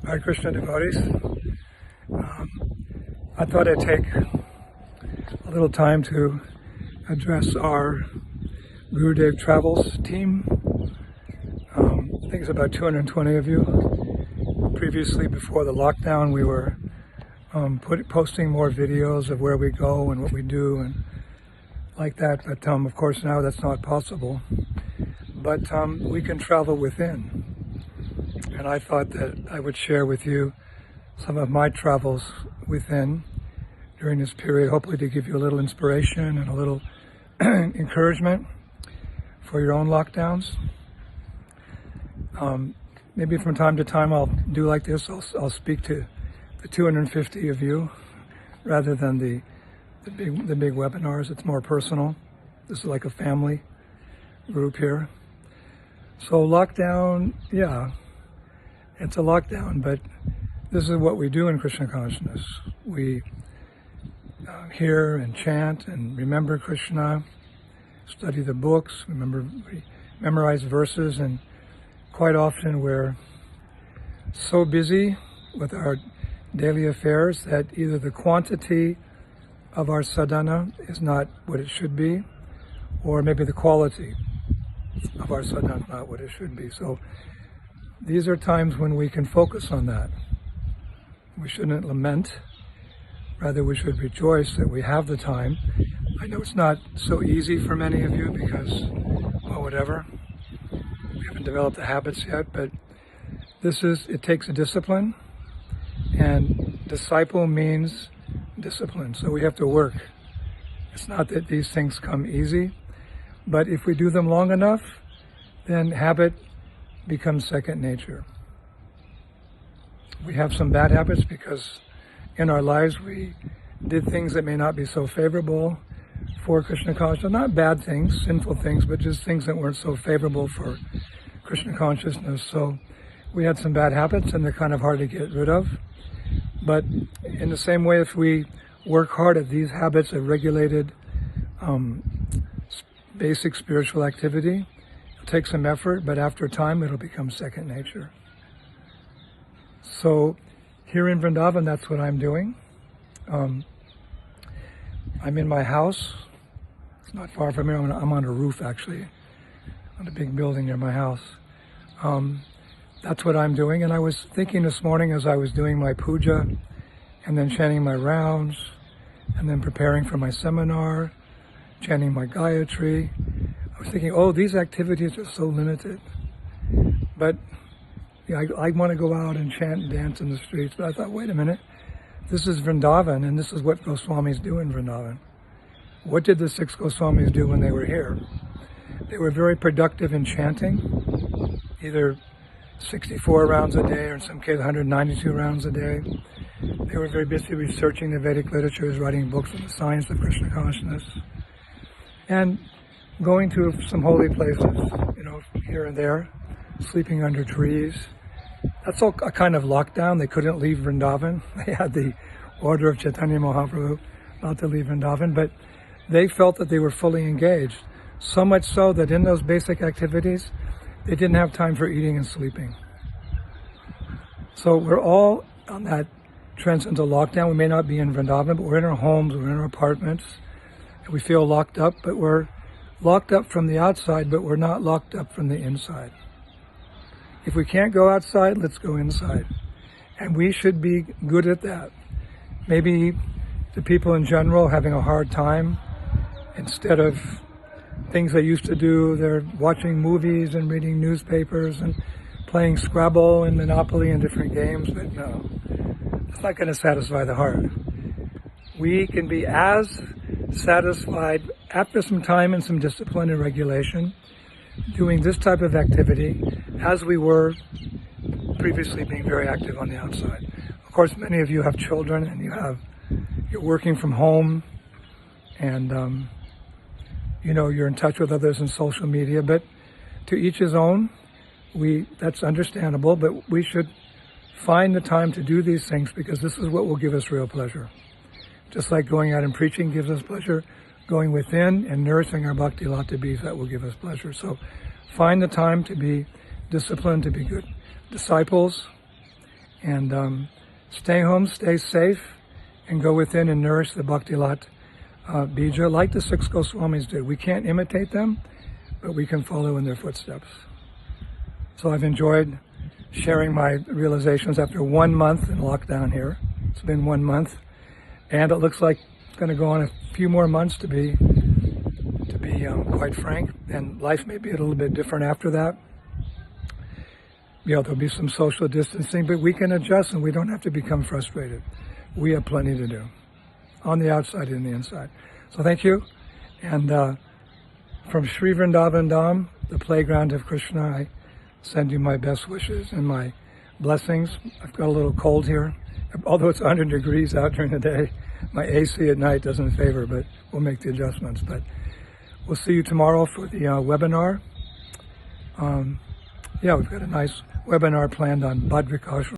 Hare Krishna devotees. I thought I'd take a little time to address our Gurudeva Travels team. I think it's about 220 of you. Previously, before the lockdown, we were posting more videos of where we go and what we do and like that, but of course now that's not possible. But we can travel within. And I thought that I would share with you some of my travels within during this period, hopefully to give you a little inspiration and a little encouragement for your own lockdowns. Maybe from time to time I'll do like this. I'll speak to the 250 of you rather than the big webinars. It's more personal. This is like a family group here. So lockdown, yeah, it's a lockdown, but this is what we do in Krishna consciousness. We hear and chant and remember Krishna, study the books, we memorize verses, and quite often we're so busy with our daily affairs that either the quantity of our sadhana is not what it should be, or maybe the quality of our sadhana is not what it should be. So these are times when we can focus on that. We shouldn't lament, rather we should rejoice that we have the time. I know it's not so easy for many of you because, well, whatever. We haven't developed the habits yet, but it takes a discipline, and disciple means discipline, so we have to work. It's not that these things come easy, but if we do them long enough, then habit becomes second nature. We have some bad habits because in our lives we did things that may not be so favorable for Krishna consciousness. Not bad things, sinful things, but just things that weren't so favorable for Krishna consciousness. So we had some bad habits and they're kind of hard to get rid of. But in the same way, if we work hard at these habits of regulated basic spiritual activity, it'll take some effort, but after time it'll become second nature. So here in Vrindavan, that's what I'm doing. I'm in my house. It's not far from here. I'm on a roof, actually, on a big building near my house. That's what I'm doing. And I was thinking this morning as I was doing my puja and then chanting my rounds and then preparing for my seminar, chanting my Gayatri, I was thinking, oh, these activities are so limited. But yeah, I want to go out and chant and dance in the streets. But I thought, wait a minute, this is Vrindavan, and this is what Goswamis do in Vrindavan. What did the 6 Goswamis do when they were here? They were very productive in chanting, either 64 rounds a day, or in some cases 192 rounds a day. They were very busy researching the Vedic literatures, writing books on the science of Krishna consciousness, and going to some holy places, here and there, sleeping under trees. That's all a kind of lockdown. They couldn't leave Vrindavan. They had the order of Chaitanya Mahaprabhu not to leave Vrindavan, but they felt that they were fully engaged. So much so that in those basic activities, they didn't have time for eating and sleeping. So we're all on that transcendental lockdown. We may not be in Vrindavan, but we're in our homes, we're in our apartments, and we feel locked up, but we're locked up from the outside, but we're not locked up from the inside. If we can't go outside, let's go inside. And we should be good at that. Maybe the people in general having a hard time, instead of things they used to do, they're watching movies and reading newspapers and playing Scrabble and Monopoly and different games, but no, it's not going to satisfy the heart. We can be as satisfied after some time and some discipline and regulation doing this type of activity as we were previously being very active on the outside. Of course, many of you have children and you're working from home, and you're in touch with others in social media, but to each his own. That's understandable, but we should find the time to do these things because this is what will give us real pleasure. Just like going out and preaching gives us pleasure, going within and nourishing our bhakti lata bees, that will give us pleasure. So find the time to be disciplined, to be good disciples, And stay home, stay safe, and go within and nourish the Bhakti-lat bija like the 6 Goswamis did. We can't imitate them, but we can follow in their footsteps. So I've enjoyed sharing my realizations after 1 month in lockdown here. It's been 1 month, and it looks like it's going to go on a few more months, to be quite frank, and life may be a little bit different after that. There'll be some social distancing, but we can adjust and we don't have to become frustrated. We have plenty to do, on the outside and the inside. So thank you. And from Sri Vrindavan Dham, the playground of Krishna, I send you my best wishes and my blessings. I've got a little cold here. Although it's 100 degrees out during the day, my AC at night doesn't favor, but we'll make the adjustments. But we'll see you tomorrow for the webinar. We've got a nice webinar planned on Bhadrika